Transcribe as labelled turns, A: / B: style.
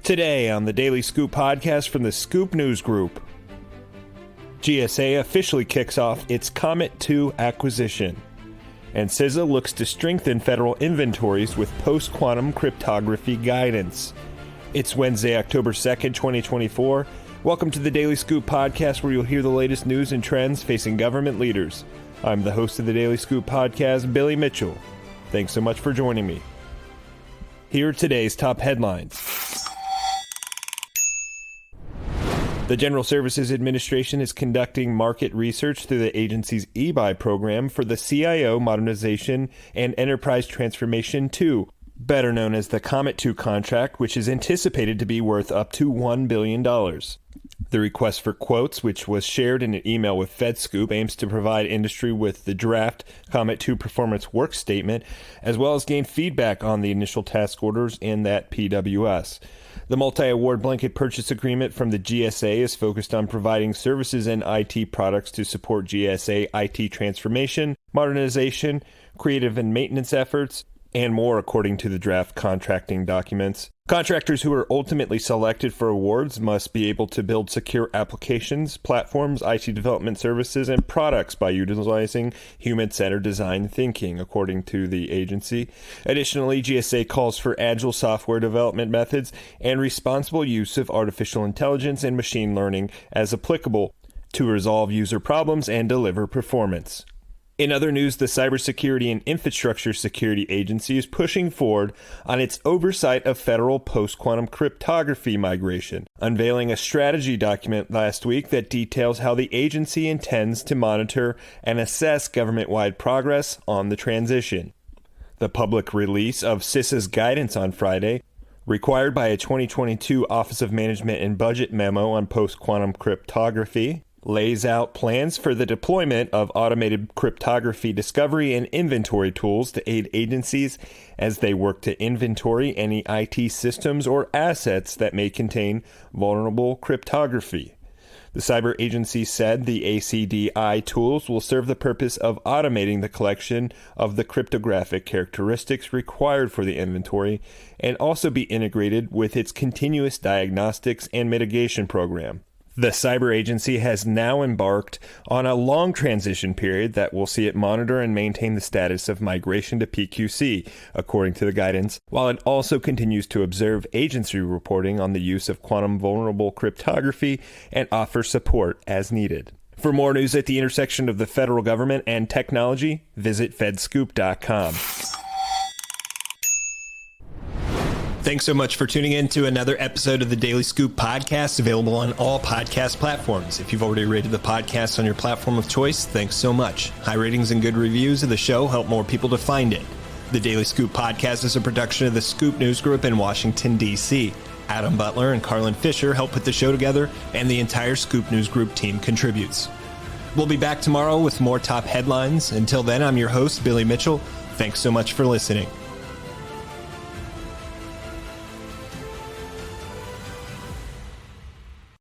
A: Today on the Daily Scoop podcast from the Scoop News Group, GSA officially kicks off its COMET II acquisition, and CISA looks to strengthen federal inventories with post-quantum cryptography guidance. It's Wednesday, October 2nd, 2024. Welcome to the Daily Scoop podcast, where you'll hear the latest news and trends facing government leaders. I'm the host of the Daily Scoop podcast, Billy Mitchell. Thanks so much for joining me. Here are today's top headlines. The General Services Administration is conducting market research through the agency's eBuy program for the CIO Modernization and Enterprise Transformation II, better known as the COMET II contract, which is anticipated to be worth up to $1 billion. The request for quotes, which was shared in an email with FedScoop, aims to provide industry with the draft COMET II performance work statement, as well as gain feedback on the initial task orders and that PWS. The multi-award blanket purchase agreement from the GSA is focused on providing services and IT products to support GSA IT transformation, modernization, creative and maintenance efforts, and more, according to the draft contracting documents. Contractors who are ultimately selected for awards must be able to build secure applications, platforms, IT development services, and products by utilizing human-centered design thinking, according to the agency. Additionally, GSA calls for agile software development methods and responsible use of artificial intelligence and machine learning as applicable to resolve user problems and deliver performance. In other news, the Cybersecurity and Infrastructure Security Agency is pushing forward on its oversight of federal post-quantum cryptography migration, unveiling a strategy document last week that details how the agency intends to monitor and assess government-wide progress on the transition. The public release of CISA's guidance on Friday, required by a 2022 Office of Management and Budget memo on post-quantum cryptography, lays out plans for the deployment of automated cryptography discovery and inventory tools to aid agencies as they work to inventory any IT systems or assets that may contain vulnerable cryptography. The cyber agency said the ACDI tools will serve the purpose of automating the collection of the cryptographic characteristics required for the inventory and also be integrated with its continuous diagnostics and mitigation program. The cyber agency has now embarked on a long transition period that will see it monitor and maintain the status of migration to PQC, according to the guidance, while it also continues to observe agency reporting on the use of quantum vulnerable cryptography and offer support as needed. For more news at the intersection of the federal government and technology, visit fedscoop.com. Thanks so much for tuning in to another episode of the Daily Scoop podcast, available on all podcast platforms. If you've already rated the podcast on your platform of choice, thanks so much. High ratings and good reviews of the show help more people to find it. The Daily Scoop podcast is a production of the Scoop News Group in Washington, D.C. Adam Butler and Carlin Fisher help put the show together, and the entire Scoop News Group team contributes. We'll be back tomorrow with more top headlines. Until then, I'm your host, Billy Mitchell. Thanks so much for listening.